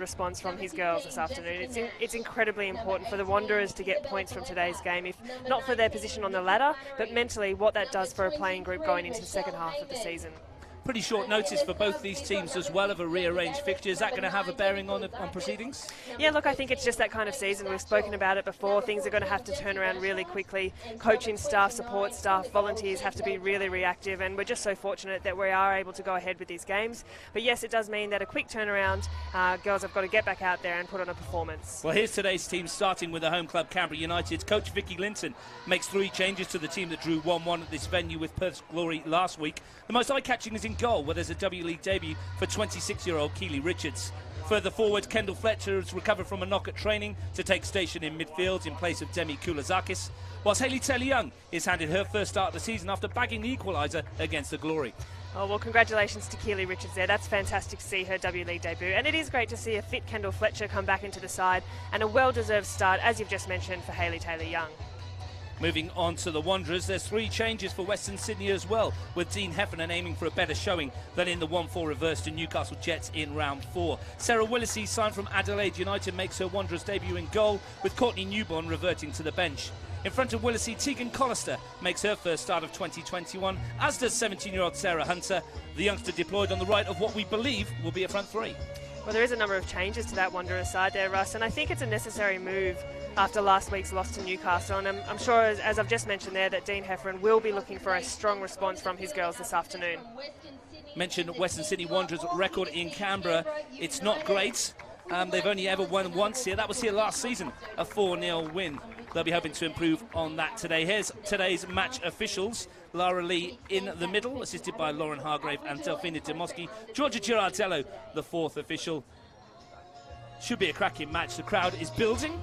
response from his girls this afternoon. It's incredibly important for the Wanderers to get points from today's game, if not for their position on the ladder, but mentally what that does for a playing group going into the second half of the season. Pretty short notice for both these teams as well of a rearranged fixture. Is that going to have a bearing on proceedings? Yeah, look, I think it's just that kind of season. We've spoken about it before. Things are going to have to turn around really quickly. Coaching staff, support staff, volunteers have to be really reactive, and we're just so fortunate that we are able to go ahead with these games. But yes, it does mean that a quick turnaround, girls have got to get back out there and put on a performance. Well, here's today's team, starting with the home club, Canberra United. Coach Vicky Linton makes 3 changes to the team that drew 1-1 at this venue with Perth's Glory last week. The most eye-catching is in goal, where there's a W-League debut for 26-year-old Keely Richards. Further forward, Kendall Fletcher has recovered from a knock at training to take station in midfield in place of Demi Koulazakis, whilst Hayley Taylor-Young is handed her first start of the season after bagging the equaliser against the Glory. Oh, well, congratulations to Keely Richards there. That's fantastic to see her W-League debut. And it is great to see a fit Kendall Fletcher come back into the side, and a well-deserved start, as you've just mentioned, for Hayley Taylor-Young. Moving on to the Wanderers, there's 3 changes for Western Sydney as well, with Dean Heffernan aiming for a better showing than in the 1-4 reverse to Newcastle Jets in round 4. Sarah Willesee, signed from Adelaide United, makes her Wanderers debut in goal, with Courtney Newborn reverting to the bench. In front of Willesee, Tegan Collister makes her first start of 2021, as does 17-year-old Sarah Hunter, the youngster deployed on the right of what we believe will be a front 3. Well, there is a number of changes to that Wanderers side there, Russ, and I think it's a necessary move after last week's loss to Newcastle. And I'm sure, as I've just mentioned there, that Dean Heffernan will be looking for a strong response from his girls this afternoon. Mentioned Western Sydney Wanderers' record in Canberra. It's not great. They've only ever won once here. That was here last season, a 4-0 win. They'll be hoping to improve on that today. Here's today's match officials. Lara Lee in the middle, assisted by Lauren Hargrave and Delphina Demoski. Georgia Girardello, the 4th official. Should be a cracking match. The crowd is building.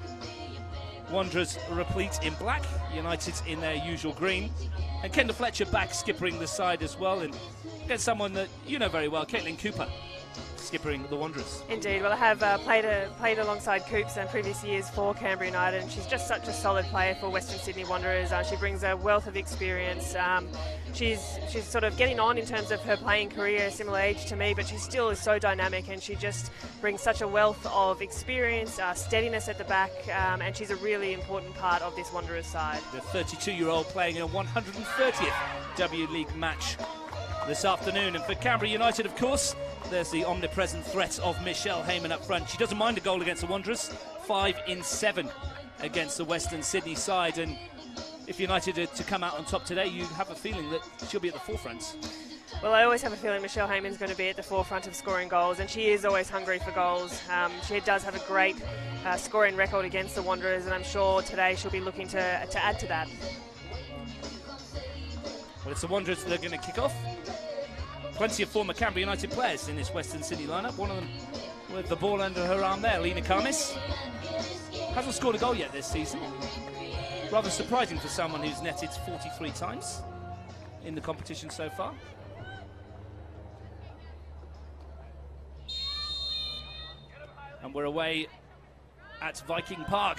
Wanderers replete in black, United's in their usual green. And Kendall Fletcher back skippering the side as well. And against someone that you know very well, Caitlin Cooper, skippering the Wanderers. Indeed. Well, I have played alongside Coops in previous years for Canberra United, and she's just such a solid player for Western Sydney Wanderers. She brings a wealth of experience. She's sort of getting on in terms of her playing career, similar age to me, but she still is so dynamic, and she just brings such a wealth of experience, steadiness at the back, and she's a really important part of this Wanderers side. The 32-year-old playing in a 130th W-League match this afternoon. And for Canberra United, of course, there's the omnipresent threat of Michelle Heyman up front. She doesn't mind a goal against the Wanderers, 5 in 7 against the Western Sydney side. And if United are to come out on top today, you have a feeling that she'll be at the forefront. Well, I always have a feeling Michelle Heyman's going to be at the forefront of scoring goals, and she is always hungry for goals. She does have a great scoring record against the Wanderers, and I'm sure today she'll be looking to add to that. Well, it's the Wanderers that are going to kick off. Plenty of former Canberra United players in this Western Sydney lineup. One of them with the ball under her arm there, Lena Karmis. Hasn't scored a goal yet this season. Rather surprising for someone who's netted 43 times in the competition so far. And we're away at Viking Park.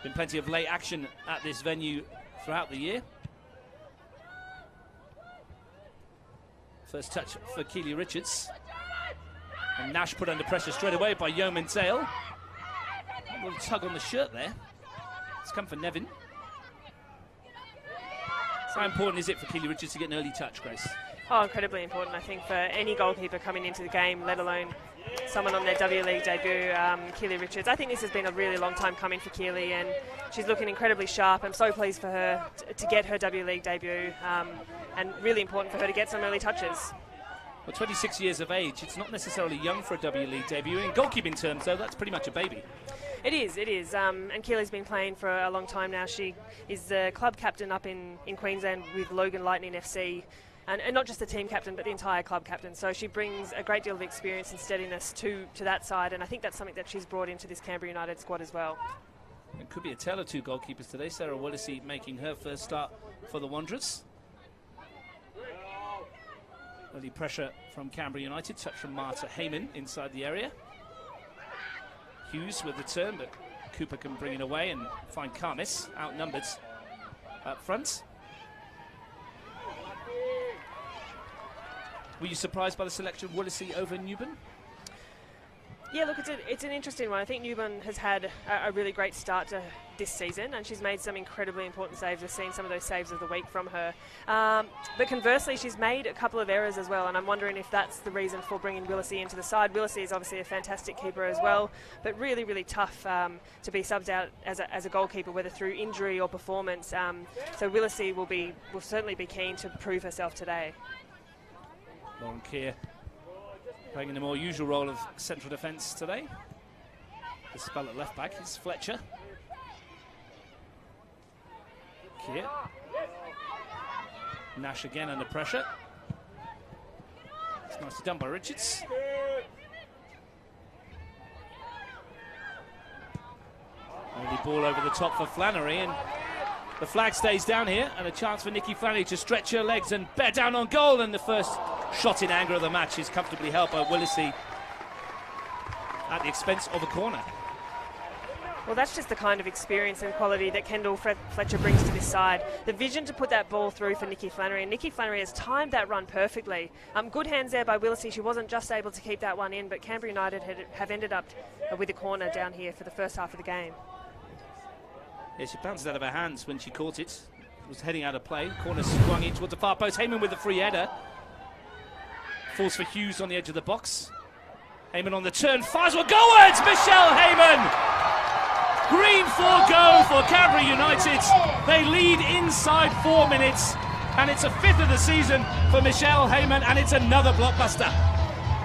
Been plenty of late action at this venue throughout the year. First touch for Keely Richards. And Nash put under pressure straight away by Yeoman Dale. A little tug on the shirt there. It's come for Nevin. How important is it for Keely Richards to get an early touch, Grace? Oh, incredibly important, I think, for any goalkeeper coming into the game, let alone someone on their W-League debut, Keely Richards. I think this has been a really long time coming for Keely, and she's looking incredibly sharp. I'm so pleased for her to get her W-League debut, and really important for her to get some early touches. Well, 26 years of age, it's not necessarily young for a W-League debut. In goalkeeping terms, though, that's pretty much a baby. It is. And Keely's been playing for a long time now. She is the club captain up in Queensland with Logan Lightning FC. And not just the team captain, but the entire club captain. So she brings a great deal of experience and steadiness to that side, and I think that's something that she's brought into this Canberra United squad as well. It could be a tale of two goalkeepers today. Sarah Willesee making her first start for the Wanderers. Early pressure from Canberra United, touch from Marta Heyman inside the area. Hughes with the turn, but Cooper can bring it away and find Karmis, outnumbered up front. Were you surprised by the selection of Willesee over Newburn? Yeah, look, it's an interesting one. I think Newman has had a really great start to this season, and she's made some incredibly important saves. We've seen some of those saves of the week from her. But conversely, she's made a couple of errors as well, and I'm wondering if that's the reason for bringing Willisey into the side. Willisey is obviously a fantastic keeper as well, but really, really tough to be subbed out as a goalkeeper, whether through injury or performance. So Willisey will certainly be keen to prove herself today. Lauren Keir playing in the more usual role of central defence today. The spell at left back is Fletcher. Keir. Nash again under pressure. It's nicely done by Richards. Only ball over the top for Flannery, and the flag stays down here, and a chance for Nikki Flannery to stretch her legs and bear down on goal, and the first shot in anger of the match is comfortably held by Willisey at the expense of a corner. Well, that's just the kind of experience and quality that Kendall Fletcher brings to this side. The vision to put that ball through for Nikki Flannery, and Nikki Flannery has timed that run perfectly. Good hands there by Willisey. She wasn't just able to keep that one in, but Canberra United have ended up with a corner down here for the first half of the game. Yeah, she bounced out of her hands when she caught it. It was heading out of play. Corner swung in towards the far post. Heyman with the free header. Falls for Hughes on the edge of the box. Heyman on the turn, fires one goalwards! Michelle Heyman! Green for go for Canberra United. They lead inside 4 minutes, and it's a fifth of the season for Michelle Heyman, and it's another blockbuster.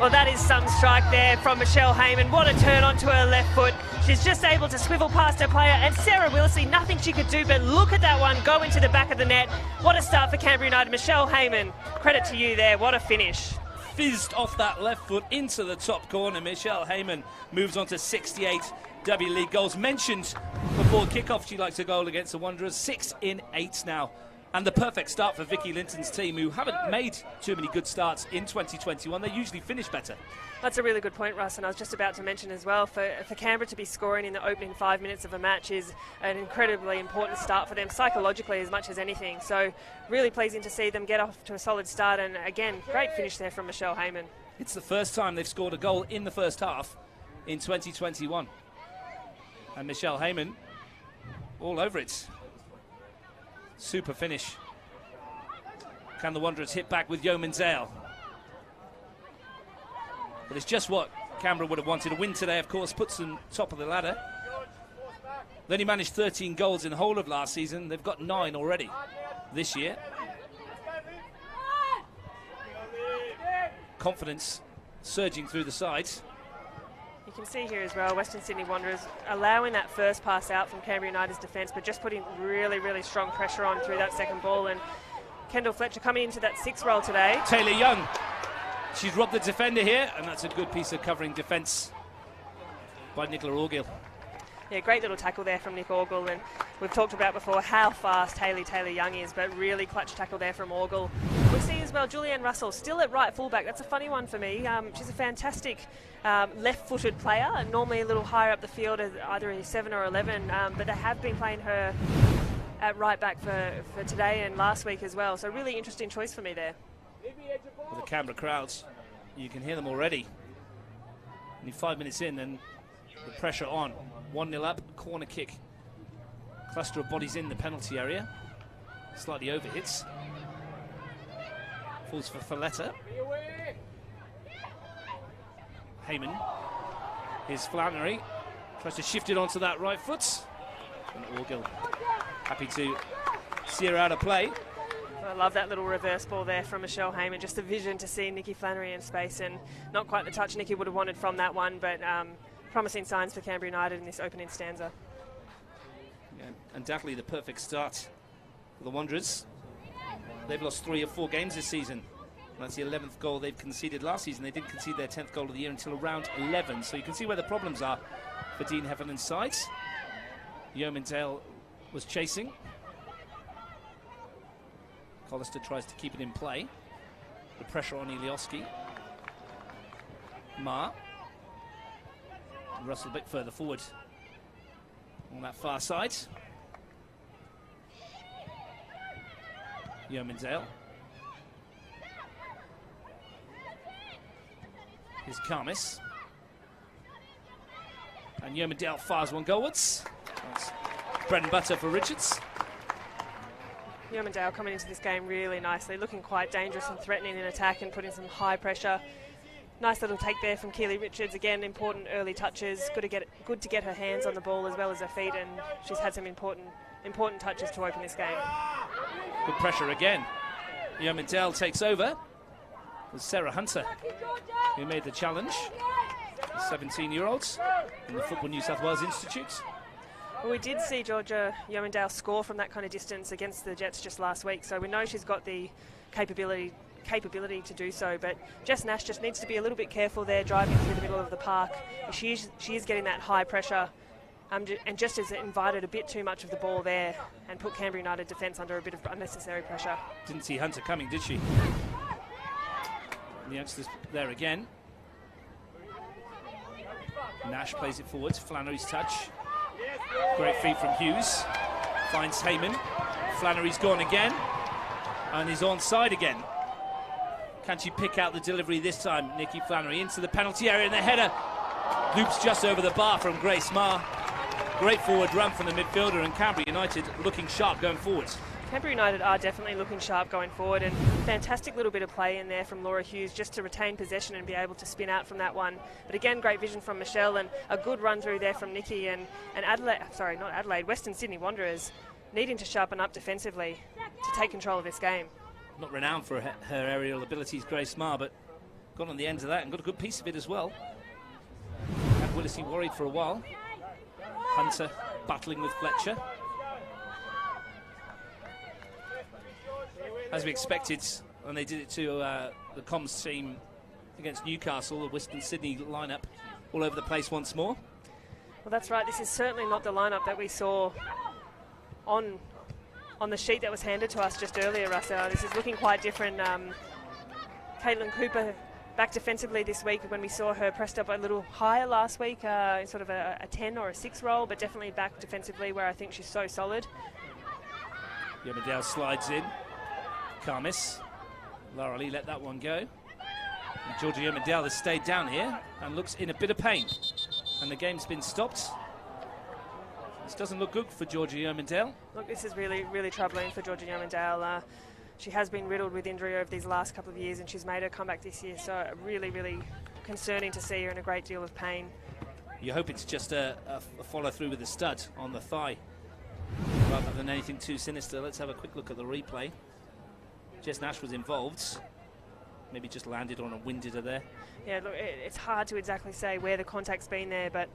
Well, that is some strike there from Michelle Heyman. What a turn onto her left foot. She's just able to swivel past her player, and Sarah Willisey, nothing she could do but look at that one go into the back of the net. What a start for Canberra United. Michelle Heyman, credit to you there. What a finish. Fizzed off that left foot into the top corner. Michelle Heyman moves on to 68 W League goals. Mentioned before kickoff she likes a goal against the Wanderers. 6 in 8 now. And the perfect start for Vicky Linton's team, who haven't made too many good starts in 2021. They usually finish better. That's a really good point, Russ, and I was just about to mention as well, for Canberra to be scoring in the opening 5 minutes of a match is an incredibly important start for them, psychologically as much as anything. So really pleasing to see them get off to a solid start, and again, great finish there from Michelle Heyman. It's the first time they've scored a goal in the first half in 2021. And Michelle Heyman all over it. Super finish. Can the Wanderers hit back with Yeoman's Ale? But it's just what Canberra would have wanted. A win today, of course, puts them top of the ladder. They only managed 13 goals in the whole of last season. They've got 9 already this year. Confidence surging through the sides. You can see here as well, Western Sydney Wanderers allowing that first pass out from Canberra United's defence, but just putting really, really strong pressure on through that second ball. And Kendall Fletcher coming into that 6th role today. Taylor Young, she's robbed the defender here, and that's a good piece of covering defence by Nicola Orgill. Yeah, great little tackle there from Nick Orgill, and we've talked about before how fast Taylor Young is, but really clutch tackle there from Orgill. We see as well Julianne Russell still at right fullback. That's a funny one for me. She's a fantastic left-footed player, and normally a little higher up the field as either a 7 or 11, but they have been playing her at right back for today and last week as well. So really interesting choice for me there. With the Canberra crowds, you can hear them already. Only 5 minutes in, and the pressure on. 1-0 up, corner kick. Cluster of bodies in the penalty area. Slightly overhits. Falls for Folletta. Heyman. Here's Flannery. Tries to shift it onto that right foot. And Orgill happy to see her out of play. I love that little reverse ball there from Michelle Heyman. Just a vision to see Nikki Flannery in space, and not quite the touch Nikki would have wanted from that one, but promising signs for Canberra United in this opening stanza. Yeah, undoubtedly the perfect start for the Wanderers. They've lost 3 of 4 games this season. That's the 11th goal they've conceded last season. They didn't concede their 10th goal of the year until around 11. So you can see where the problems are for Dean Heffernan sides. Yeomans was chasing. Collister tries to keep it in play. The pressure on Ilioski. Ma. Russell a bit further forward on that far side. Yeomans. Here's Karmis. And Yeomandale fires one goalwards. That's bread and butter for Richards. Yeomandale coming into this game really nicely, looking quite dangerous and threatening in attack and putting some high pressure. Nice little take there from Keely Richards. Again, important early touches. Good to get her hands on the ball as well as her feet, and she's had some important touches to open this game. Good pressure again. Yeomandale takes over. It was Sarah Hunter who made the challenge. The 17-year-olds in the Football New South Wales Institute. Well, we did see Georgia Yeomandale score from that kind of distance against the Jets just last week, so we know she's got the capability to do so, but Jess Nash just needs to be a little bit careful there driving through the middle of the park. She is getting that high pressure and just has invited a bit too much of the ball there and put Canberra United defence under a bit of unnecessary pressure. Didn't see Hunter coming, did she? The youngsters there again. Nash plays it forwards, Flannery's touch. Great feed from Hughes. Finds Heyman. Flannery's gone again. And is onside again. Can she pick out the delivery this time? Nikki Flannery into the penalty area, and the header loops just over the bar from Grace Marr. Great forward run from the midfielder, and Canberra United looking sharp going forwards. Canberra United are definitely looking sharp going forward, and fantastic little bit of play in there from Laura Hughes just to retain possession and be able to spin out from that one. But again, great vision from Michelle, and a good run through there from Nikki, and Western Sydney Wanderers needing to sharpen up defensively to take control of this game. Not renowned for her aerial abilities, Grace Marr, but got on the end of that and got a good piece of it as well. Had Willesee worried for a while. Hunter battling with Fletcher. As we expected, and they did it to the comms team against Newcastle, the Western Sydney lineup all over the place once more. Well, that's right. This is certainly not the lineup that we saw on the sheet that was handed to us just earlier, Russell. This is looking quite different. Caitlin Cooper back defensively this week when we saw her pressed up a little higher last week, in sort of a 10 or a 6 role, but definitely back defensively where I think she's so solid. Yeomandale slides in. Karmis. Lara Lee let that one go. And Georgia Yeomandale has stayed down here and looks in a bit of pain. And the game's been stopped. This doesn't look good for Georgia Yeomandale. Look, this is really, really troubling for Georgia Yeomandale. She has been riddled with injury over these last couple of years, and she's made her comeback this year, so really, really concerning to see her in a great deal of pain. You hope it's just a follow-through with the stud on the thigh, rather than anything too sinister. Let's have a quick look at the replay. Jess Nash was involved. Maybe just landed on a winded her there. Yeah, look, it's hard to exactly say where the contact's been there, but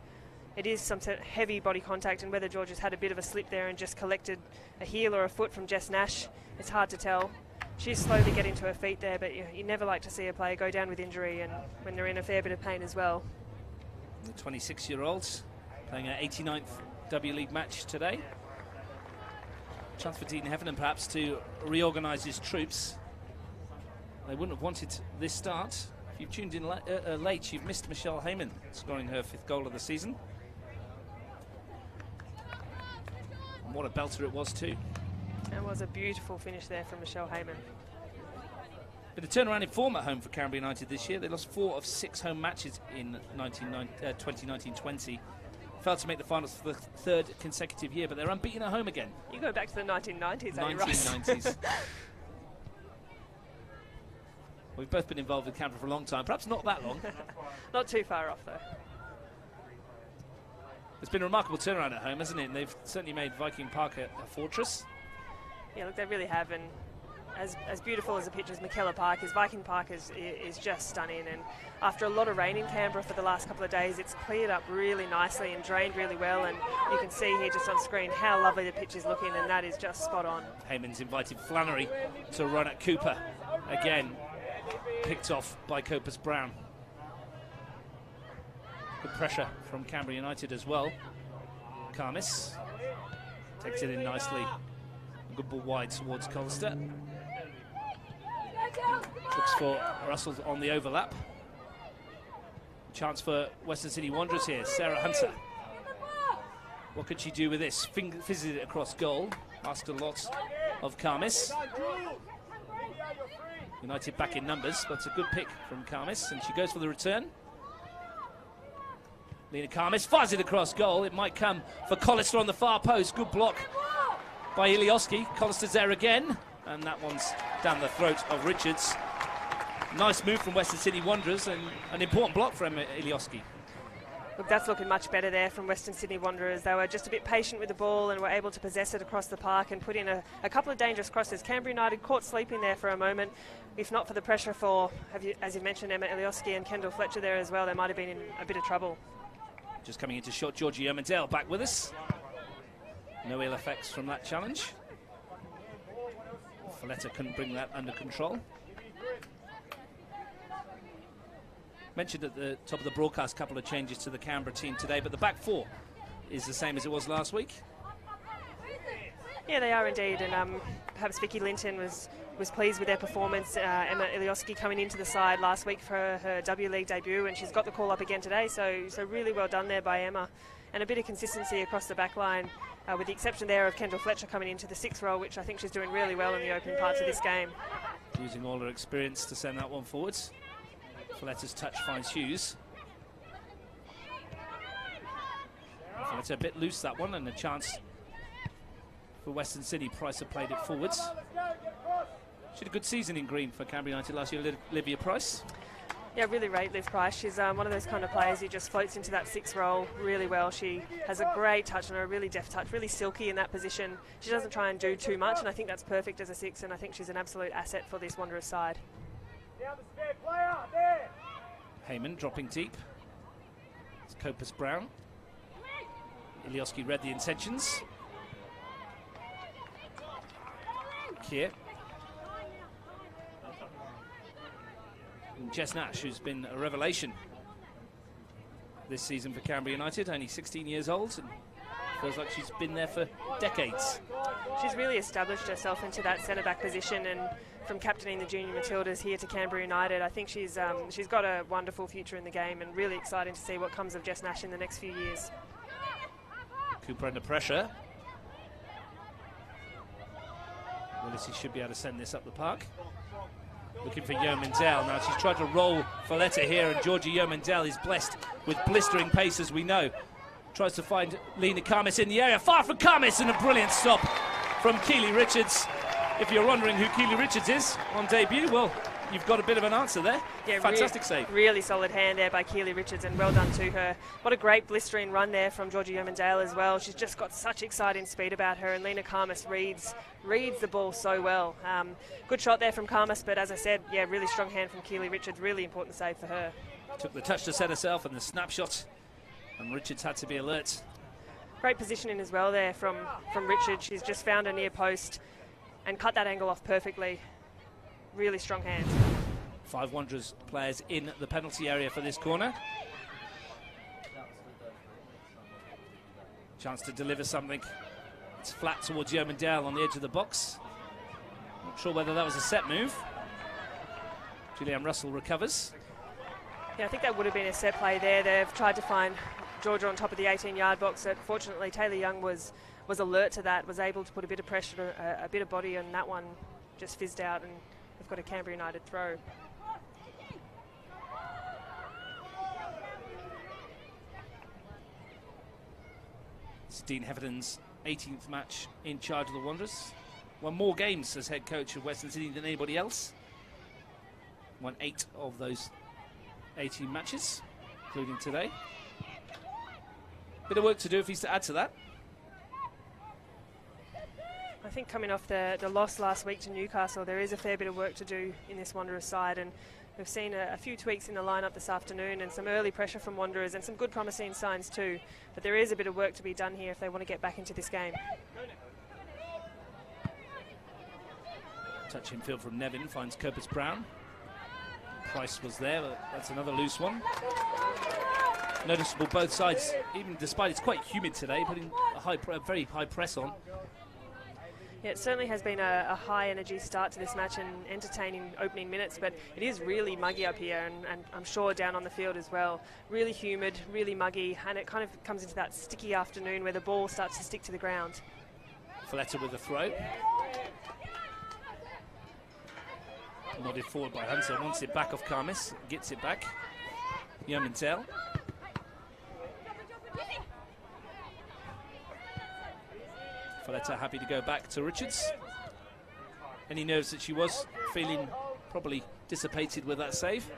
it is some sort of heavy body contact, and whether Georgia's had a bit of a slip there and just collected a heel or a foot from Jess Nash, it's hard to tell. She's slowly getting to her feet there, but you never like to see a player go down with injury and when they're in a fair bit of pain as well. The 26-year-olds playing an 89th W League match today. Chance for Dean Heffernan perhaps to reorganise his troops. They wouldn't have wanted this start. If you've tuned in late, you've missed Michelle Heyman scoring her 5th goal of the season. And what a belter it was too. That was a beautiful finish there from Michelle Heyman. Bit of turnaround in form at home for Canberra United this year. They lost 4 of 6 home matches in 2019-20. Failed to make the finals for the 3rd consecutive year, but they're unbeaten at home again. You go back to the 1990s, 1990s. We've both been involved with Canberra for a long time, perhaps not that long. Not too far off, though. It's been a remarkable turnaround at home, hasn't it? And they've certainly made Viking Park a fortress. Yeah, look, they really have, and as beautiful as the pitch as McKellar Park is, Viking Park is just stunning, and after a lot of rain in Canberra for the last couple of days, it's cleared up really nicely and drained really well, and you can see here just on screen how lovely the pitch is looking, and that is just spot on. Heyman's invited Flannery to run at Cooper. Again, picked off by Copus Brown. Good pressure from Canberra United as well. Karmis takes it in nicely. Good ball wide towards Colster. Looks for Russell on the overlap. Chance for Western Sydney Wanderers here. Sarah Hunter. What could she do with this? Fizzed it across goal. Asked a lot of Karmis. United back in numbers, but it's a good pick from Karmis, and she goes for the return. Lena Karmis fires it across goal. It might come for Collister on the far post. Good block by Ilioski. Collister's there again, and that one's down the throat of Richards. Nice move from Western Sydney Wanderers, and an important block from Ilioski. Look, that's looking much better there from Western Sydney Wanderers. They were just a bit patient with the ball and were able to possess it across the park and put in a couple of dangerous crosses. Canberra United caught sleeping there for a moment. If not for the pressure for, as you mentioned, Emma Ilioski and Kendall Fletcher there as well, they might have been in a bit of trouble. Just coming into shot, Georgie Ermendale back with us. No ill effects from that challenge. Folletta couldn't bring that under control. Mentioned at the top of the broadcast a couple of changes to the Canberra team today, but the back four is the same as it was last week. Yeah, they are indeed, and perhaps Vicky Linton was pleased with their performance. Emma Ilioski coming into the side last week for her W League debut, and she's got the call up again today, so really well done there by Emma. And a bit of consistency across the back line, with the exception there of Kendall Fletcher coming into the sixth role, which I think she's doing really well in the opening parts of this game. Using all her experience to send that one forwards. Folletta's touch finds Hughes. Folletta a bit loose that one, and a chance for Western Sydney. Price have played it forwards. She had a good season in green for Canberra United last year, Olivia Price. Yeah, really rate Liv Price. She's one of those kind of players who just floats into that sixth role really well. She has a great touch and a really deft touch, really silky in that position. She doesn't try and do too much, and I think that's perfect as a six, and I think she's an absolute asset for this Wanderers side. Heyman dropping deep. It's Copus Brown. Ilioski read the intentions. Kier. And Jess Nash, who's been a revelation this season for Canberra United, only 16 years old, and feels like she's been there for decades. She's really established herself into that centre-back position, and from captaining the junior Matildas here to Canberra United, I think she's got a wonderful future in the game, and really exciting to see what comes of Jess Nash in the next few years. Cooper under pressure. Willissy should be able to send this up the park. Looking for Yeomendale. Now she's tried to roll Folletta here, and Georgie Yeomendale is blessed with blistering pace, as we know. Tries to find Lena Karmis in the area. Far from Karmis, and a brilliant stop from Keely Richards. If you're wondering who Keely Richards is on debut, well, you've got a bit of an answer there. Yeah, fantastic save. Really solid hand there by Keely Richards, and well done to her. What a great blistering run there from Georgie Yeomendale as well. She's just got such exciting speed about her, and Lena Karmis reads the ball so well. Good shot there from Karmis, but as I said, yeah, really strong hand from Keely Richards. Really important save for her. Took the touch to set herself and the snapshot, and Richards had to be alert. Great positioning as well there from Richards. She's just found a near post and cut that angle off perfectly. Really strong hands. 5 Wanderers players in the penalty area for this corner. Chance to deliver something. It's flat towards Yeomendale on the edge of the box. Not sure whether that was a set move. Julianne Russell recovers. Yeah, I think that would have been a set play there. They've tried to find Georgia on top of the 18-yard box. Fortunately, Taylor Young was alert to that, was able to put a bit of pressure, a bit of body on that one. Just fizzed out, and we've got a Canberra United throw. It's Dean Hefferton's 18th match in charge of the Wanderers. Won more games as head coach of Western Sydney than anybody else. Won 8 of those 18 matches, including today. Bit of work to do if he's to add to that. I think coming off the loss last week to Newcastle, there is a fair bit of work to do in this Wanderers side, and we've seen a few tweaks in the lineup this afternoon and some early pressure from Wanderers and some good promising signs too, but there is a bit of work to be done here if they want to get back into this game. Touch infield from Nevin, finds Copus Brown. Price was there, but that's another loose one. Noticeable both sides, even despite it's quite humid today, putting a very high press on. Yeah, it certainly has been a high-energy start to this match and entertaining opening minutes, but it is really muggy up here, and I'm sure down on the field as well. Really humid, really muggy, and it kind of comes into that sticky afternoon where the ball starts to stick to the ground. Folletta with a throw. Nodded forward by Hunter, wants it back off Karmis, gets it back. Yeomendale. Folletta happy to go back to Richards. Any nerves that she was feeling probably dissipated with that save?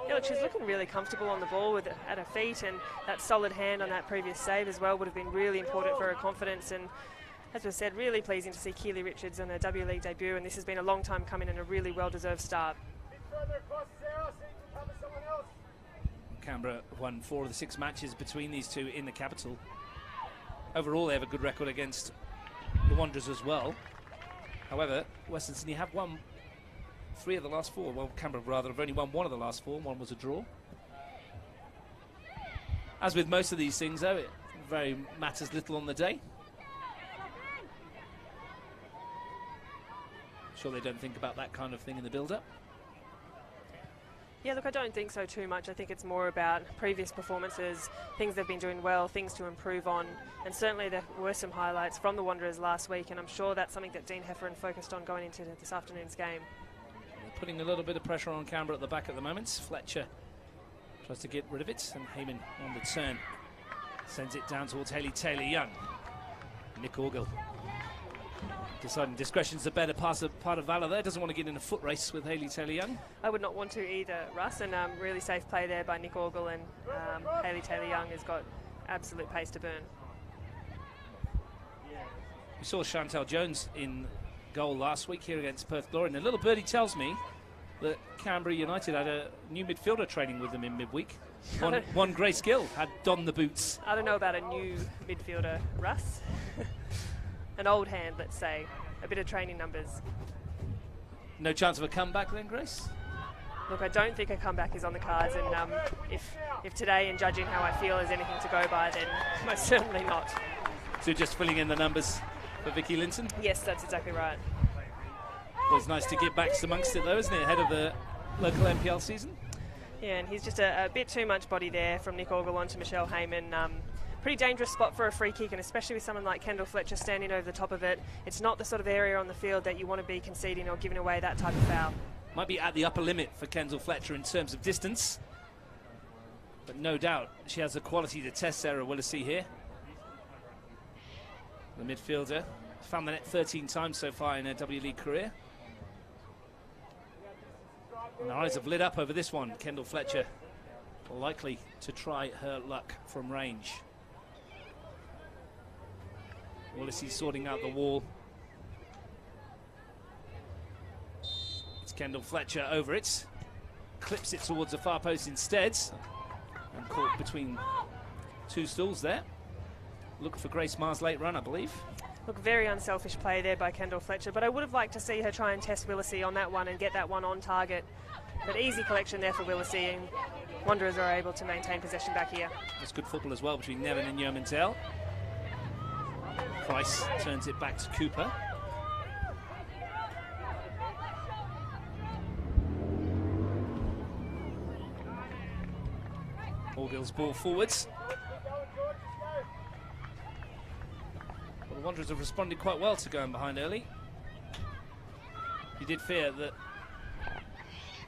Yeah, look, she's looking really comfortable on the ball at her feet, and that solid hand on that previous save as well would have been really important for her confidence. And as we said, really pleasing to see Keely Richards on her W League debut, and this has been a long time coming and a really well-deserved start. Canberra won 4 of the 6 matches between these two in the capital. Overall, they have a good record against the Wanderers as well. However, Western Sydney have won 3 of the last 4. Well, Canberra rather have only won 1 of the last 4. 1 was a draw. As with most of these things, though, it very matters little on the day. Sure, they don't think about that kind of thing in the build-up. Yeah, look, I don't think so too much. I think it's more about previous performances, things they've been doing well, things to improve on, and certainly there were some highlights from the Wanderers last week, and I'm sure that's something that Dean Hefferon focused on going into this afternoon's game. They're putting a little bit of pressure on Canberra at the back at the moment. Fletcher tries to get rid of it, and Heyman on the turn sends it down towards Hayley Taylor-Young. Nick Orgill deciding discretion's the better part of valour there. Doesn't want to get in a foot race with Hayley Taylor-Young. I would not want to either, Russ, and really safe play there by Nick Orgill, and Hayley Taylor-Young has got absolute pace to burn. We saw Chantal Jones in goal last week here against Perth Glory, and a little birdie tells me that Canberra United had a new midfielder training with them in midweek. One Grace Gill had donned the boots. I don't know about a new midfielder, Russ. An old hand, let's say. A bit of training numbers. No chance of a comeback then, Grace? Look, I don't think a comeback is on the cards, and if today, in judging how I feel, is anything to go by, then most certainly not. So just filling in the numbers for Vicky Linton? Yes, that's exactly right. Well, it's nice to get back amongst it though, isn't it, ahead of the local NPL season? Yeah, and he's just a bit too much body there from Nick Orgill onto Michelle Heyman. Pretty dangerous spot for a free kick, and especially with someone like Kendall Fletcher standing over the top of it, it's not the sort of area on the field that you want to be conceding or giving away that type of foul. Might be at the upper limit for Kendall Fletcher in terms of distance, but no doubt she has the quality to test Sarah Willisey here. The midfielder found the net 13 times so far in her W League career. And our eyes have lit up over this one. Kendall Fletcher likely to try her luck from range. Willisey sorting out the wall. It's Kendall Fletcher over it. Clips it towards the far post instead. And caught between 2 stools there. Look for Grace Maher's late run, I believe. Look, very unselfish play there by Kendall Fletcher, but I would have liked to see her try and test Willisey on that one and get that one on target. But easy collection there for Willisey, and Wanderers are able to maintain possession back here. It's good football as well between Nevin and Yeomantel. Price turns it back to Cooper. Orgill's ball forwards. Well, the Wanderers have responded quite well to going behind early. You did fear that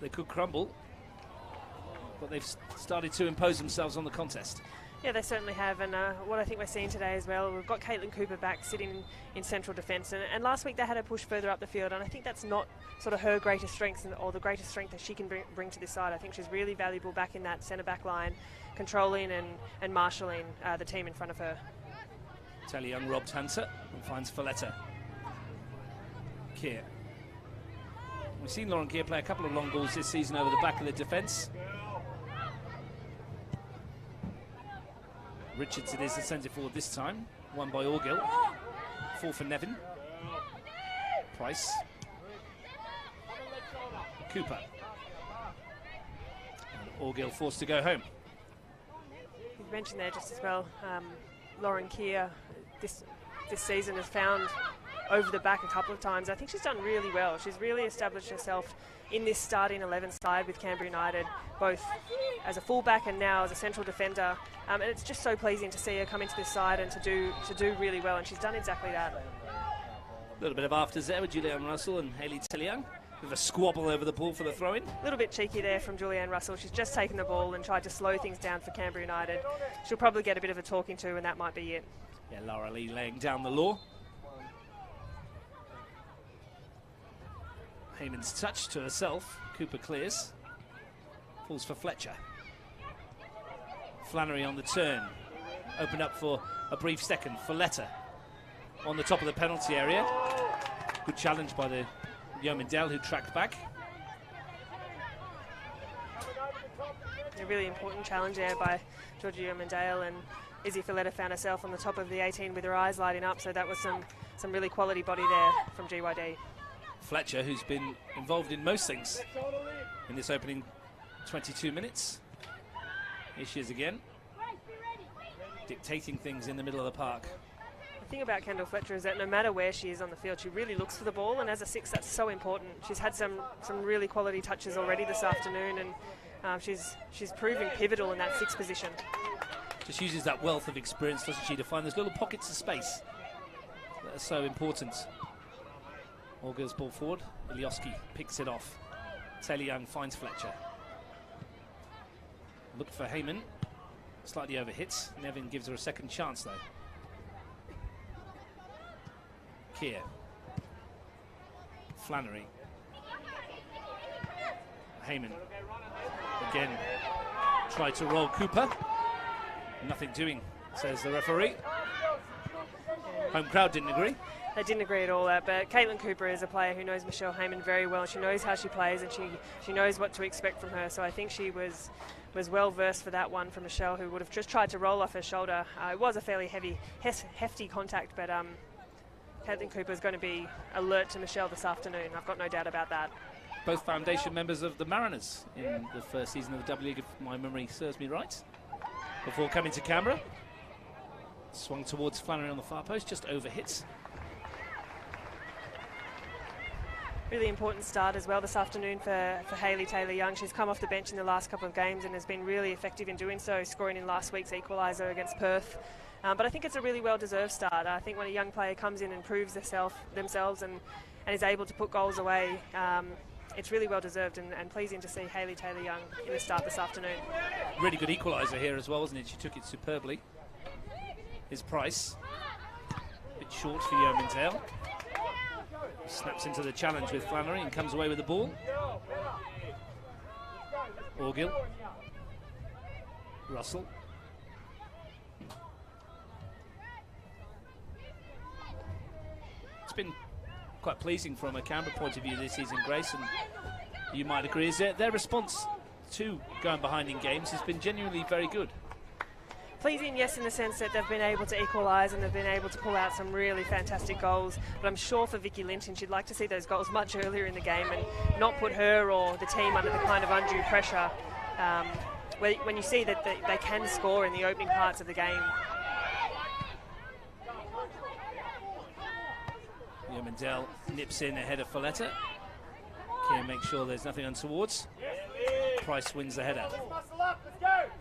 they could crumble, but they've started to impose themselves on the contest. Yeah, they certainly have, and what I think we're seeing today as well, we've got Caitlin Cooper back sitting in central defence, and last week they had her push further up the field, and I think that's not sort of her greatest strength or the greatest strength that she can bring to this side. I think she's really valuable back in that centre-back line, controlling and marshalling the team in front of her. Taylor-Young robbed Hunter and finds Folletta. Keir. We've seen Lauren Keir play a couple of long balls this season over the back of the defence. Richards it is the centre forward this time, won by Orgill. 4 for Nevin. Price. Cooper. And Orgill forced to go home. You mentioned there just as well, Lauren Keir this season has found over the back a couple of times. I think she's done really well. She's really established herself in this starting 11 side with Canberra United, both as a fullback and now as a central defender. And it's just so pleasing to see her come into this side and to do really well, and she's done exactly that. A little bit of afters there with Julianne Russell and Hayley Taylor-Young. With a squabble over the ball for the throw-in. A little bit cheeky there from Julianne Russell. She's just taken the ball and tried to slow things down for Canberra United. She'll probably get a bit of a talking to, and that might be it. Yeah, Laura Lee laying down the law. Heyman's touch to herself. Cooper clears. Falls for Fletcher. Flannery on the turn. Opened up for a brief second. Folletta on the top of the penalty area. Good challenge by the Yeomandale, who tracked back. A really important challenge there by Georgia Yeomandale, and Izzy Folletta found herself on the top of the 18 with her eyes lighting up, so that was some really quality body there from GYD. Fletcher, who's been involved in most things in this opening 22 minutes. Here she is again, dictating things in the middle of the park. The thing about Kendall Fletcher is that no matter where she is on the field, she really looks for the ball, and as a 6, that's so important. She's had some really quality touches already this afternoon, and she's proving pivotal in that 6 position. Just uses that wealth of experience, doesn't she, to find those little pockets of space that are so important. Orgill's ball forward. Ilioski picks it off. Taylor Young finds Fletcher. Look for Heyman. Slightly overhits. Nevin gives her a second chance, though. Keir. Flannery. Heyman. Again. Tried to roll Cooper. Nothing doing, says the referee. Home crowd didn't agree. They didn't agree at all, but Caitlin Cooper is a player who knows Michelle Heyman very well. She knows how she plays, and she knows what to expect from her. So I think she was well versed for that one from Michelle, who would have just tried to roll off her shoulder. It was a fairly hefty contact, but Caitlin Cooper is going to be alert to Michelle this afternoon. I've got no doubt about that. Both foundation members of the Mariners in the first season of the W League, if my memory serves me right. Before coming to Canberra. Swung towards Flannery on the far post, just overhits. Really important start as well this afternoon for Hayley Taylor-Young. She's come off the bench in the last couple of games and has been really effective in doing so, scoring in last week's equaliser against Perth. But I think it's a really well-deserved start. I think when a young player comes in and proves themselves and is able to put goals away, it's really well-deserved and pleasing to see Hayley Taylor-Young in the start this afternoon. Really good equaliser here as well, wasn't it? She took it superbly. His Price. A bit short for Yeomandale. Snaps into the challenge with Flannery and comes away with the ball. Orgill. Russell. It's been quite pleasing from a Canberra point of view this season, Grace, and you might agree, is their response to going behind in games has been genuinely very good. Pleasing, yes, in the sense that they've been able to equalise and they've been able to pull out some really fantastic goals. But I'm sure for Vicky Linton, she'd like to see those goals much earlier in the game and not put her or the team under the kind of undue pressure when you see that they can score in the opening parts of the game. Yeomandale nips in ahead of Folletta. Keir makes sure there's nothing untowards. Price wins the header.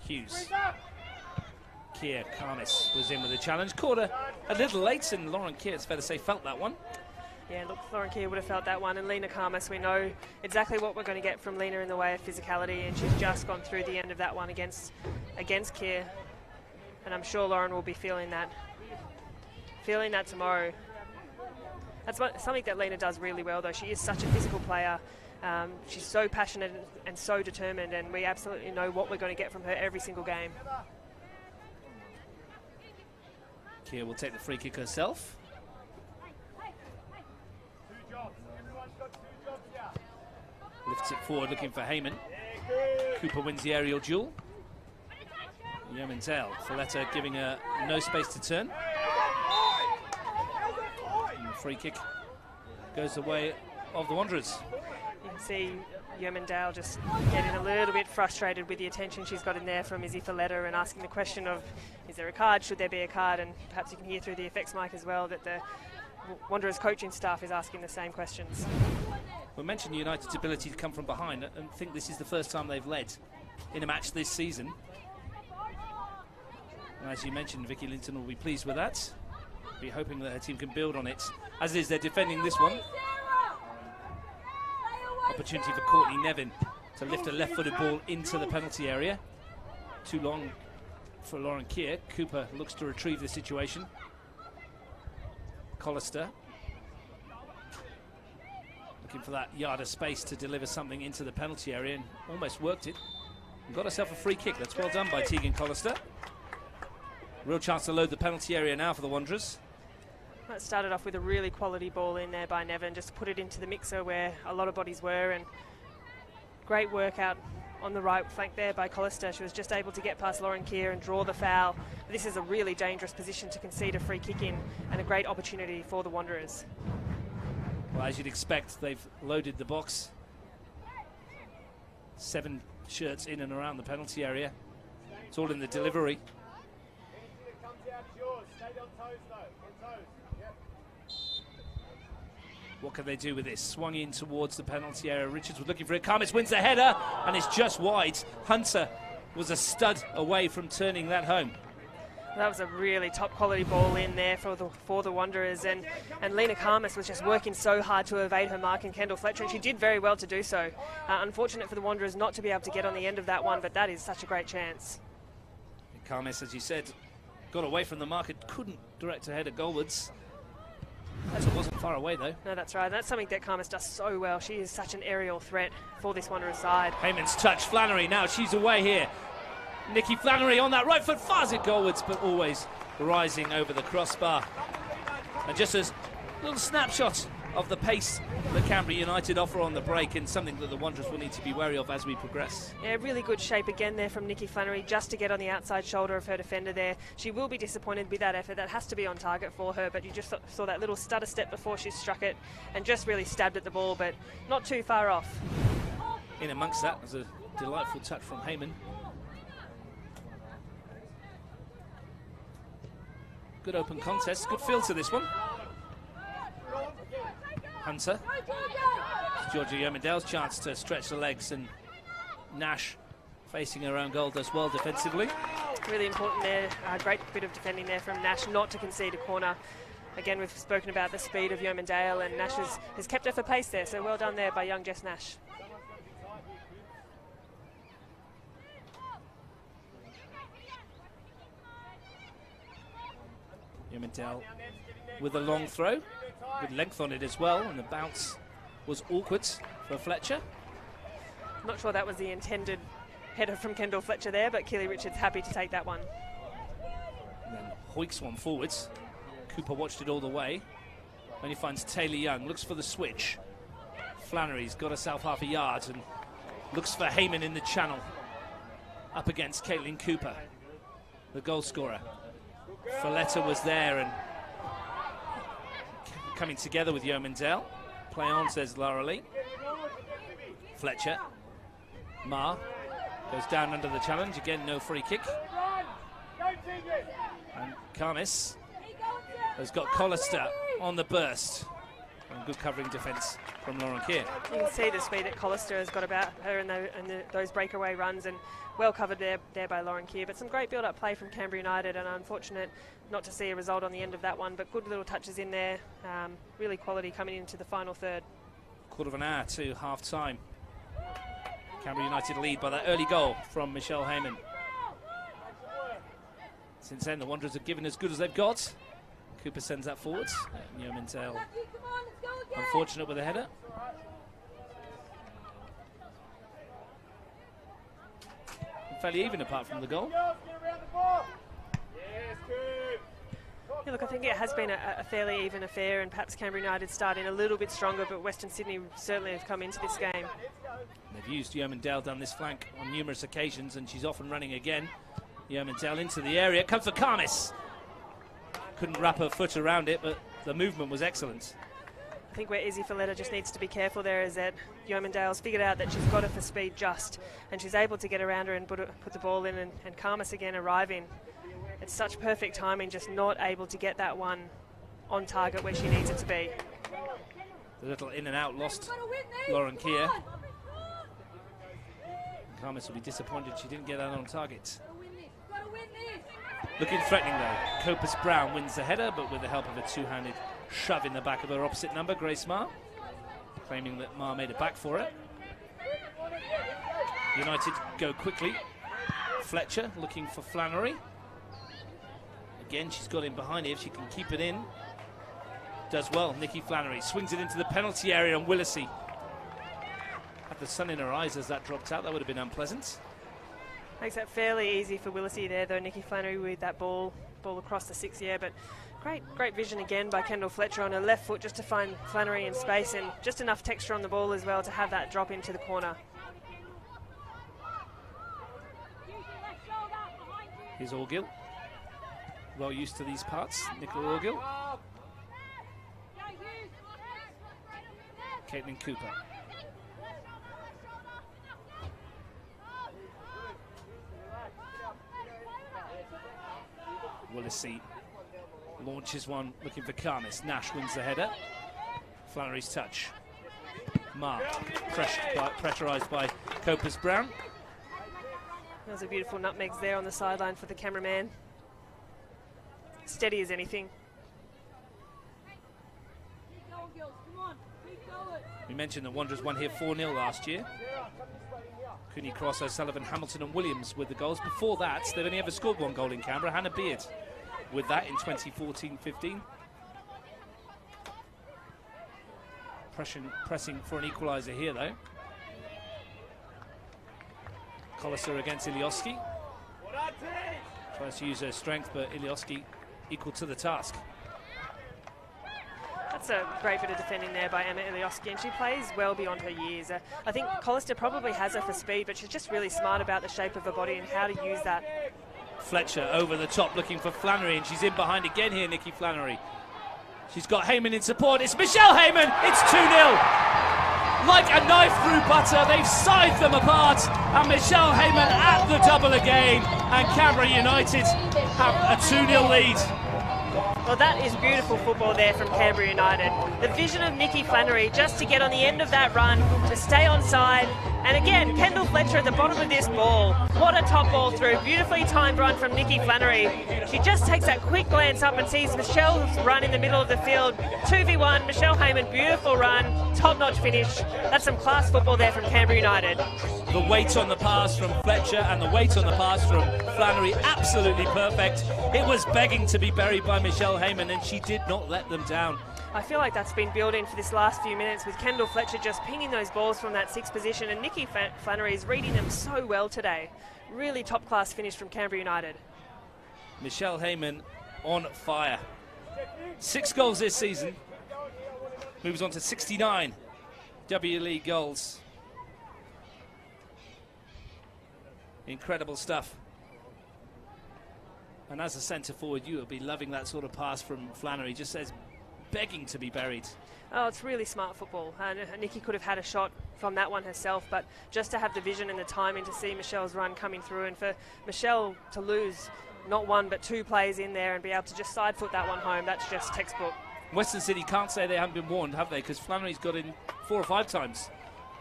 Hughes. Keir Karnis was in with a challenge. Caught her a little late, and Lauren Keir, it's fair to say, felt that one. Yeah, look, Lauren Keir would have felt that one, and Lena Karmis, we know exactly what we're going to get from Lena in the way of physicality, and she's just gone through the end of that one against Keir, and I'm sure Lauren will be feeling that tomorrow. That's something that Lena does really well, though. She is such a physical player. She's so passionate and so determined, and we absolutely know what we're going to get from her every single game. Keir will take the free kick herself. Lifts it forward looking for Heyman. Cooper wins the aerial duel. Yeomandale, Folletta giving her no space to turn. And the free kick goes the way of the Wanderers. You can see Yeomandale just getting a little bit frustrated with the attention she's got in there from Izzy Folletta and asking the question of, is there a card, should there be a card? And perhaps you can hear through the effects mic as well that the Wanderers coaching staff is asking the same questions. We mentioned United's ability to come from behind, and think this is the first time they've led in a match this season. And as you mentioned, Vicky Linton will be pleased with that. Be hoping that her team can build on it. As is, they're defending this one. Opportunity for Courtney Nevin to lift a left-footed ball into the penalty area. Too long for Lauren Keir. Cooper looks to retrieve the situation. Collister Looking for that yard of space to deliver something into the penalty area, and almost worked it. And got herself a free kick. That's well done by Tegan Collister. Real chance to load the penalty area now for the Wanderers. That started off with a really quality ball in there by Nevin, just put it into the mixer where a lot of bodies were, and great work out on the right flank there by Collister. She was just able to get past Lauren Keir and draw the foul. This is a really dangerous position to concede a free kick in, and a great opportunity for the Wanderers. Well, as you'd expect, they've loaded the box. 7 shirts in and around the penalty area. It's all in the delivery. What can they do with this? Swung in towards the penalty area. Richards was looking for it. Karmis wins the header, and it's just wide. Hunter was a stud away from turning that home. That was a really top quality ball in there for the Wanderers, and Lena Karmis was just working so hard to evade her mark in Kendall Fletcher, and she did very well to do so. Unfortunate for the Wanderers not to be able to get on the end of that one, but that is such a great chance. Karmis, as you said, got away from the mark. It couldn't direct her header goalwards. It wasn't far away though. No, that's right. That's something that Karmis does so well. She is such an aerial threat for this Wanderers side. Heyman's touch. Flannery now. She's away here. Nikki Flannery on that right foot, fires it goalwards, but always rising over the crossbar. And just a little snapshot of the pace that Canberra United offer on the break, and something that the Wanderers will need to be wary of as we progress. Yeah, really good shape again there from Nikki Flannery, just to get on the outside shoulder of her defender there. She will be disappointed with that effort. That has to be on target for her, but you just saw that little stutter step before she struck it and just really stabbed at the ball, but not too far off. In amongst that was a delightful touch from Heyman. Good open contest, good feel to this one. Hunter. It's Georgia Yomendale's chance to stretch the legs, and Nash, facing her own goal, does well defensively. Really important there, great bit of defending there from Nash not to concede a corner. Again, we've spoken about the speed of Yomendale, and Nash has kept her for pace there, so well done there by young Jess Nash. Yomendale with a long throw, good length on it as well, and the bounce was awkward for Fletcher. Not sure that was the intended header from Kendall Fletcher there, but Keely Richards happy to take that one. And then hoiks one forwards. Cooper watched it all the way. Only finds Taylor Young, looks for the switch. Flannery's got herself half a yard and looks for Heyman in the channel. Up against Caitlin Cooper, the goal scorer. Folletta was there and coming together with Yomendale. Play on, says Lara Lee. Fletcher. Ma goes down under the challenge. Again, no free kick. And Karmis has got Collister on the burst. And good covering defence from Lauren Keir. You can see the speed that Collister has got about her in those breakaway runs, and well covered there by Lauren Keir. But some great build-up play from Canberra United, and unfortunate not to see a result on the end of that one, but good little touches in there. Really quality coming into the final third. Quarter of an hour to half-time. Canberra United lead by that early goal from Michelle Heyman. Since then, the Wanderers have given as good as they've got. Cooper sends that forwards. Yomendale unfortunate with a header. Fairly even apart from the goal. Yeah, look, I think it has been a fairly even affair, and perhaps Canberra United starting a little bit stronger, but Western Sydney certainly have come into this game. They've used Yomendale down this flank on numerous occasions, and she's off and running again. Yomendale into the area, comes for Karmis. Couldn't wrap her foot around it, but the movement was excellent. I think where Izzy Folletta just needs to be careful there is that Yomendale's figured out that she's got her for speed just, and she's able to get around her and put the ball in, and Karmis again arriving. It's such perfect timing, just not able to get that one on target where she needs it to be. The little in and out lost Lauren Keir. Karmis will be disappointed she didn't get that on target. Looking threatening though. Copus Brown wins the header, but with the help of a two-handed shove in the back of her opposite number, Grace Ma, claiming that Ma made it back for it. United go quickly. Fletcher looking for Flannery. Again, she's got in behind here if she can keep it in. does well. Nikki Flannery swings it into the penalty area, and Willisey had the sun in her eyes as that dropped out. That would have been unpleasant. Makes that fairly easy for Willisey there, though. Nikki Flannery with that ball across the 6, yeah, but great vision again by Kendall Fletcher on her left foot just to find Flannery in space, and just enough texture on the ball as well to have that drop into the corner. Here's Orgill. Well used to these parts, Nicola Orgill. Caitlin Cooper. Willisey launches one, looking for Karmis. Nash wins the header. Flannery's touch. Mark, pressurised by Copus-Brown. Those are beautiful nutmegs there on the sideline for the cameraman. Steady as anything. We mentioned the Wanderers won here 4-0 last year. Cooney, Cross, O'Sullivan, Hamilton and Williams with the goals. Before that, they've only ever scored one goal in Canberra. Hannah Beard with that in 2014-15. Pressing for an equaliser here, though. Collister against Ilioski. Tries to use her strength, but Ilioski equal to the task. That's a great bit of defending there by Emma Ilioski, and she plays well beyond her years. I think Collister probably has her for speed, but she's just really smart about the shape of her body and how to use that. Fletcher over the top looking for Flannery, and she's in behind again here, Nikki Flannery. She's got Heyman in support. It's Michelle Heyman. It's 2-0. Like a knife through butter, they've scythed them apart, and Michelle Heyman at the double again, and Canberra United have a 2-0 lead. Well, that is beautiful football there from Canberra United. The vision of Nikki Flannery just to get on the end of that run, to stay on side. And again, Kendall Fletcher at the bottom of this ball. What a top ball through. Beautifully timed run from Nikki Flannery. She just takes that quick glance up and sees Michelle's run in the middle of the field. 2v1, Michelle Heyman, beautiful run, top-notch finish. That's some class football there from Canberra United. The weight on the pass from Fletcher and the weight on the pass from Flannery, absolutely perfect. It was begging to be buried by Michelle Heyman, and she did not let them down. I feel like that's been built in for this last few minutes with Kendall Fletcher just pinging those balls from that 6th position, and Nikki Flannery is reading them so well today. Really top-class finish from Canberra United. Michelle Heyman on fire. 6 goals this season. Moves on to 69 W League goals. Incredible stuff. And as a centre forward, you will be loving that sort of pass from Flannery. Just says, begging to be buried. Oh, it's really smart football. Nikki could have had a shot from that one herself, but just to have the vision and the timing to see Michelle's run coming through, and for Michelle to lose not 1 but 2 plays in there and be able to just side foot that one home, that's just textbook. Western City can't say they haven't been warned, have they? Because Flannery's got in 4 or 5 times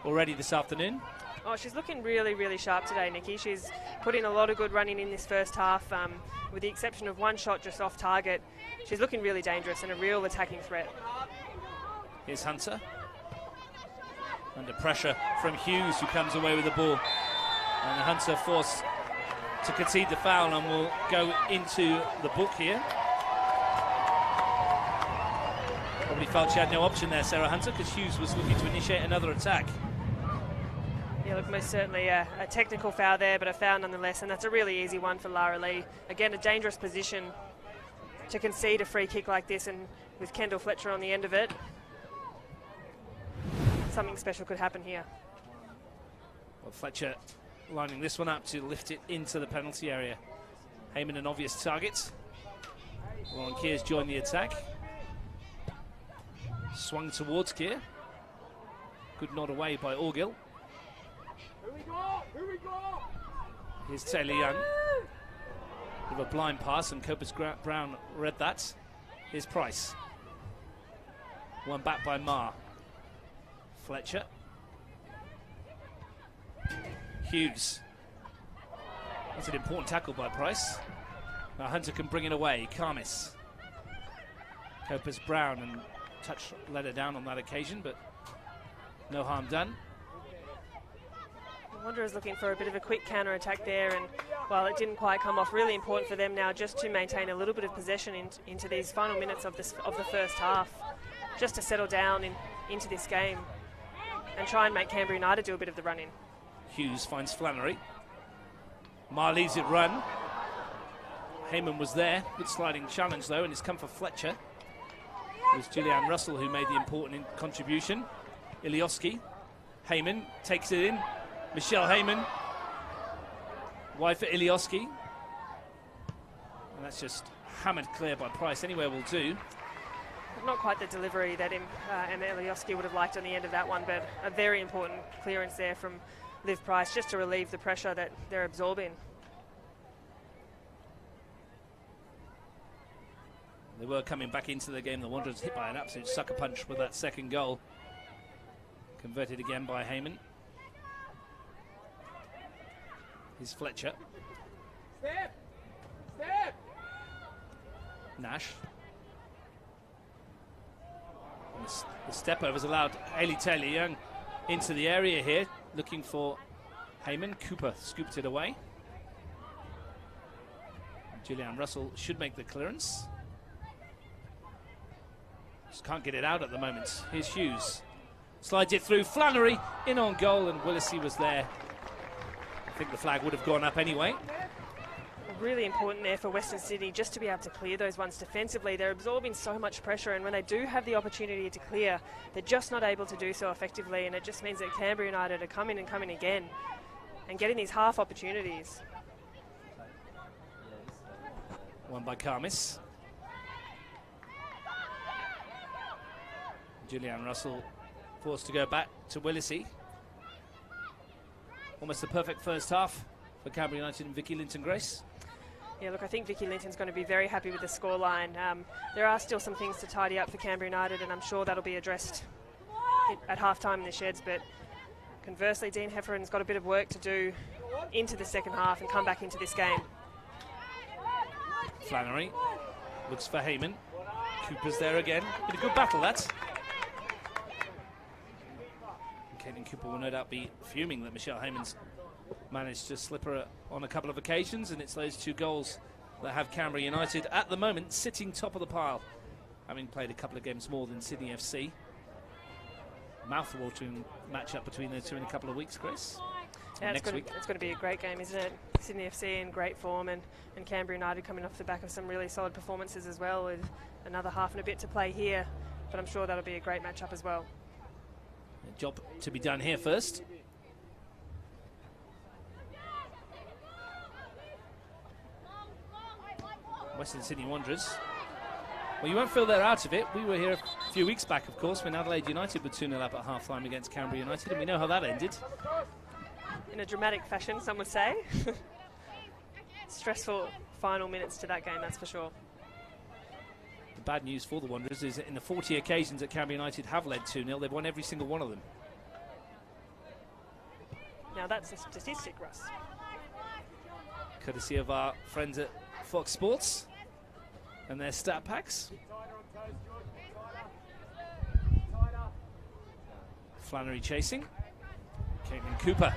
already this afternoon. Oh, she's looking really, really sharp today, Nikki. She's put in a lot of good running in this first half, with the exception of 1 shot just off target. She's looking really dangerous and a real attacking threat. Here's Hunter. Under pressure from Hughes, who comes away with the ball. And Hunter forced to concede the foul and will go into the book here. Probably felt she had no option there, Sarah Hunter, because Hughes was looking to initiate another attack. Yeah, look, most certainly a technical foul there, but a foul nonetheless, and that's a really easy one for Lara Lee. Again, a dangerous position to concede a free kick like this, and with Kendall Fletcher on the end of it, something special could happen here. Well, Fletcher lining this one up to lift it into the penalty area. Heyman an obvious target. Lauren Keir's joined the attack. Swung towards Keir. Good nod away by Orgill. Here's Taylor Young with a blind pass, and Copus-Brown read that. Here's Price. One back by Marr. Fletcher. Hughes. That's an important tackle by Price. Now Hunter can bring it away. Karmis. Copus-Brown, and touch let her down on that occasion, but no harm done. Wanderers looking for a bit of a quick counter-attack there, and while it didn't quite come off, really important for them now just to maintain a little bit of possession into these final minutes of the first half, just to settle down into this game and try and make Canberra United do a bit of the running. Hughes finds Flannery. Marr leaves it run. Heyman was there. Good sliding challenge though, and it's come for Fletcher. It was Julianne Russell who made the important contribution. Ilioski. Heyman takes it in. Michelle Heyman. Wide for Ilioski. And that's just hammered clear by Price. Anywhere will do. Not quite the delivery that Emma Ilioski would have liked on the end of that one, but a very important clearance there from Liv Price just to relieve the pressure that they're absorbing. They were coming back into the game. The Wanderers hit by an absolute sucker punch with that second goal. Converted again by Heyman. Here's Fletcher. Step! Nash. And the step overs allowed Hayley Taylor-Young into the area here, looking for Heyman. Cooper scooped it away. Julianne Russell should make the clearance. Just can't get it out at the moment. Here's Hughes. Slides it through. Flannery in on goal, and Willesee was there. I think the flag would have gone up anyway. Really important there for Western Sydney just to be able to clear those ones defensively. They're absorbing so much pressure, and when they do have the opportunity to clear, they're just not able to do so effectively, and it just means that Canberra United are coming and coming again and getting these half opportunities. Won by Karmis. Julianne Russell forced to go back to Willesee. Almost the perfect first half for Canberra United and Vicky Linton-Grace. Yeah, look, I think Vicky Linton's going to be very happy with the scoreline. There are still some things to tidy up for Canberra United, and I'm sure that'll be addressed at half-time in the sheds, but conversely, Dean Heffern's got a bit of work to do into the second half and come back into this game. Flannery looks for Heyman. Cooper's there again. Been a good battle, that. Caitlin Cooper will no doubt be fuming that Michelle Heyman's managed to slip her on a couple of occasions, and it's those two goals that have Canberra United at the moment sitting top of the pile, having played a couple of games more than Sydney FC. Mouth-watering match-up between the two in a couple of weeks, Chris. Yeah, it's going to be a great game, isn't it? Sydney FC in great form, and Canberra United coming off the back of some really solid performances as well, with another half and a bit to play here, but I'm sure that'll be a great match-up as well. A job to be done here first. Western Sydney Wanderers. Well, you won't feel they're out of it. We were here a few weeks back, of course, when Adelaide United were 2-0 up at half-time against Canberra United, and we know how that ended. In a dramatic fashion, some would say. Stressful final minutes to that game, that's for sure. The bad news for the Wanderers is that in the 40 occasions that Canberra United have led 2-0, they've won every single one of them. Now that's a statistic, Russ. Courtesy of our friends at Fox Sports and their stat packs. Flannery chasing. Caitlin Cooper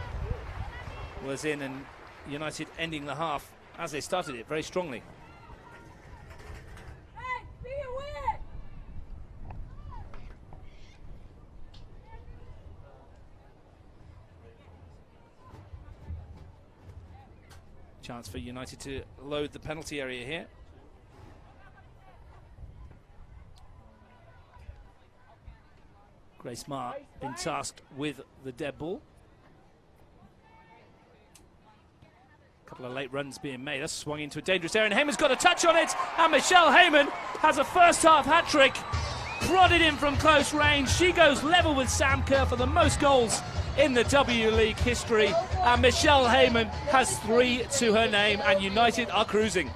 was in, and United ending the half as they started it very strongly. Chance for United to load the penalty area here. Grace Marr been tasked with the dead ball. A couple of late runs being made. That's swung into a dangerous area, and Heyman's got a touch on it, and Michelle Heyman has a first half hat-trick. Prodded in from close range. She goes level with Sam Kerr for the most goals in the W League history, and Michelle Heyman has 3 to her name, and United are cruising.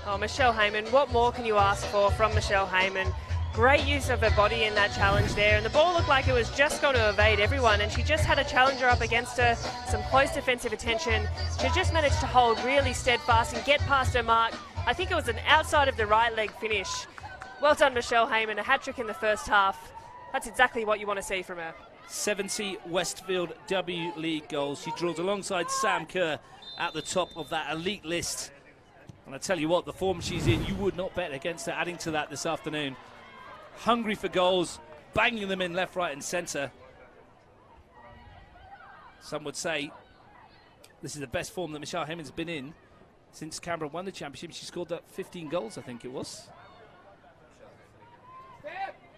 Oh, Michelle Heyman, what more can you ask for from Michelle Heyman? Great use of her body in that challenge there, and the ball looked like it was just going to evade everyone, and she just had a challenger up against her, some close defensive attention. She just managed to hold really steadfast and get past her mark. I think it was an outside of the right leg finish. Well done, Michelle Heyman, a hat-trick in the first half. That's exactly what you want to see from her. 70 Westfield W League goals. She draws alongside Sam Kerr at the top of that elite list. And I tell you what, the form she's in, you would not bet against her adding to that this afternoon. Hungry for goals, banging them in left, right and centre. Some would say this is the best form that Michelle Heyman's been in since Canberra won the championship. She scored that 15 goals, I think it was.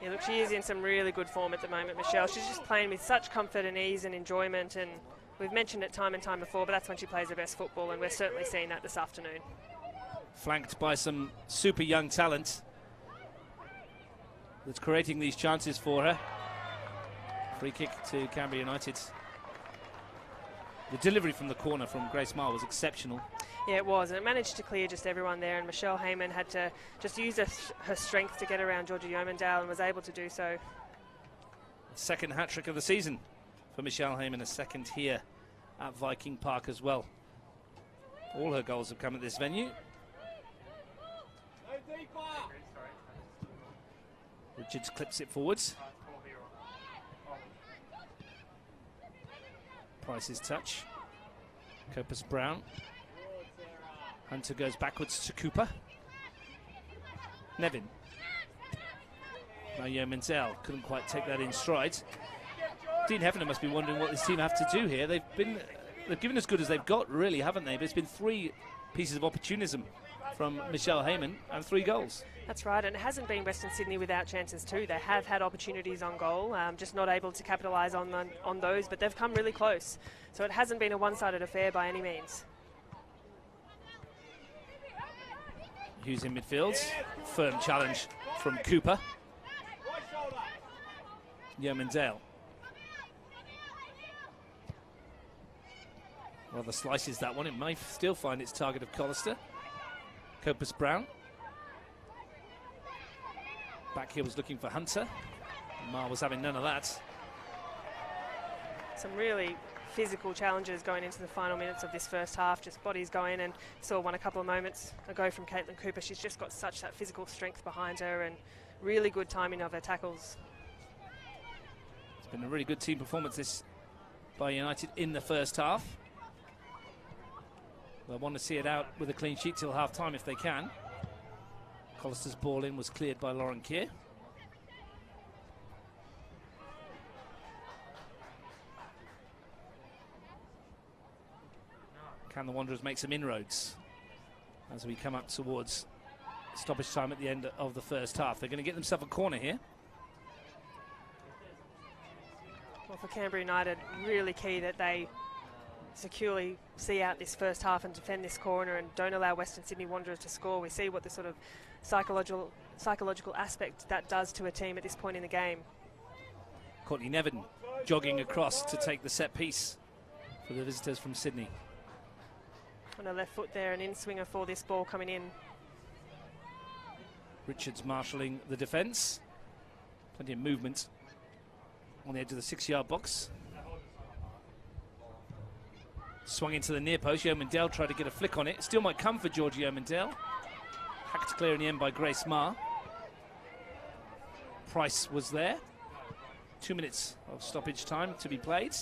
Yeah, look, she is in some really good form at the moment, Michelle. She's just playing with such comfort and ease and enjoyment, and we've mentioned it time and time before, but that's when she plays her best football, and we're certainly seeing that this afternoon. Flanked by some super young talent that's creating these chances for her. Free kick to Canberra United. The delivery from the corner from Grace Marr was exceptional. Yeah, it was, and it managed to clear just everyone there, and Michelle Heyman had to just use her strength to get around Georgia Yeomandale and was able to do so. Second hat-trick of the season for Michelle Heyman, a second here at Viking Park as well. All her goals have come at this venue. Richards clips it forwards. Price's touch. Copus Brown. Hunter goes backwards to Cooper. Nevin. Now Yeomandale couldn't quite take that in stride. Dean Heffernan must be wondering what this team have to do here. They've given as good as they've got, really, haven't they? But it's been 3 pieces of opportunism from Michelle Heyman and 3 goals. That's right, and it hasn't been Western Sydney without chances too. They have had opportunities on goal, just not able to capitalise on those, but they've come really close. So it hasn't been a one-sided affair by any means. Hughes in midfield. Firm challenge from Cooper. Yeomandale. Rather slices that one. It may still find its target of Collister. Copus Brown. Back here was looking for Hunter. Marr was having none of that. Some really physical challenges going into the final minutes of this first half. Just bodies going, and saw one a couple of moments ago from Caitlin Cooper. She's just got such that physical strength behind her and really good timing of her tackles. It's been a really good team performance this by United in the first half. They'll want to see it out with a clean sheet till half time if they can. Collister's ball in was cleared by Lauren Keir. Can the Wanderers make some inroads as we come up towards stoppage time at the end of the first half? They're going to get themselves a corner here. Well, for Canberra United, really key that they securely see out this first half and defend this corner and don't allow Western Sydney Wanderers to score. We see what the sort of psychological aspect that does to a team at this point in the game. Courtney Nevin jogging across to take the set piece for the visitors from Sydney. On a left foot there, an in-swinger for this ball coming in. Richards marshalling the defence. Plenty of movement on the edge of the 6-yard box. Swung into the near post. Yeomandale tried to get a flick on it. Still might come for Georgia Yeomandale. Hacked clear in the end by Grace Marr. Price was there. 2 minutes of stoppage time to be played.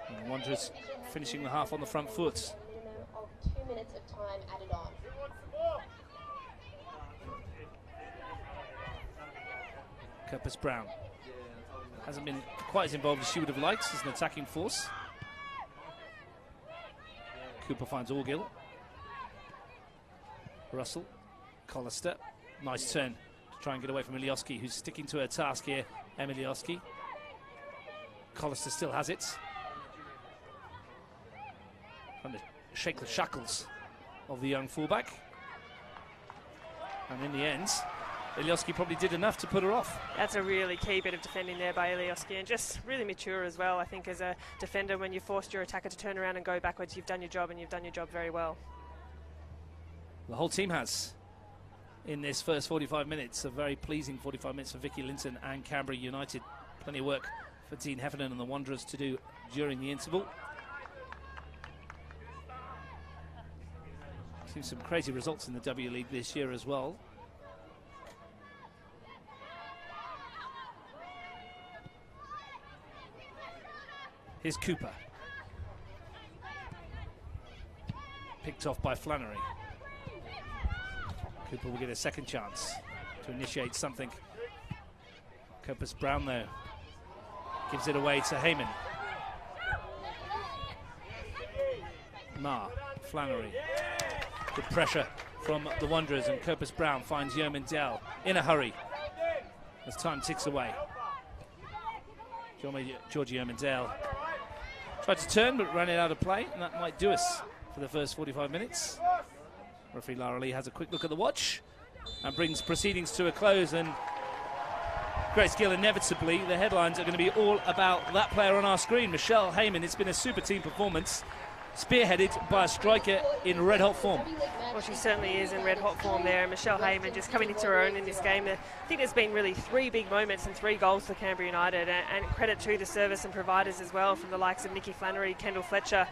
And the Wanderers finishing the half on the front foot. 2 minutes of time added on. Copus Brown hasn't been quite as involved as she would have liked as an attacking force. Cooper finds Orgill. Russell, Collister, nice turn to try and get away from Ilioski, who's sticking to her task here. Ilioski. Collister still has it. Trying to shake the shackles of the young fullback. And in the end, Ilioski probably did enough to put her off. That's a really key bit of defending there by Ilioski, and just really mature as well. I think as a defender, when you forced your attacker to turn around and go backwards, you've done your job, and you've done your job very well. The whole team has in this first 45 minutes. A very pleasing 45 minutes for Vicky Linton and Canberra United. Plenty of work for Dean Heffernan and the Wanderers to do during the interval. Seen some crazy results in the W League this year as well. is Cooper. Picked off by Flannery. Cooper will get a second chance to initiate something. Copus Brown, though, gives it away to Heyman. Flannery. Good pressure from the Wanderers, and Copus Brown finds Yeoman Dell in a hurry as time ticks away. Georgie Yeoman Dell tried to turn but ran it out of play, and that might do us for the first 45 minutes. Referee Lara Lee has a quick look at the watch and brings proceedings to a close, and Grace Gill, inevitably the headlines are going to be all about that player on our screen, Michelle Heyman. It's been a super team performance, spearheaded by a striker in red-hot form. Well, she certainly is in red-hot form there. Michelle Heyman just coming into her own in this game. I think there's been really 3 big moments and 3 goals for Canberra United, and credit to the service and providers as well, from the likes of Nikki Flannery, Kendall Fletcher.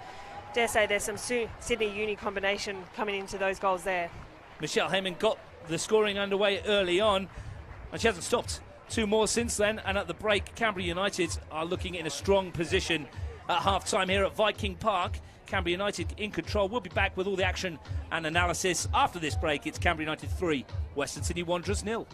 Dare say there's some Sydney Uni combination coming into those goals there. Michelle Heyman got the scoring underway early on, and she hasn't stopped. 2 more since then, and at the break, Canberra United are looking in a strong position at half-time here at Viking Park. Canberra United in control. We'll be back with all the action and analysis after this break. It's Canberra United 3, Western Sydney Wanderers 0.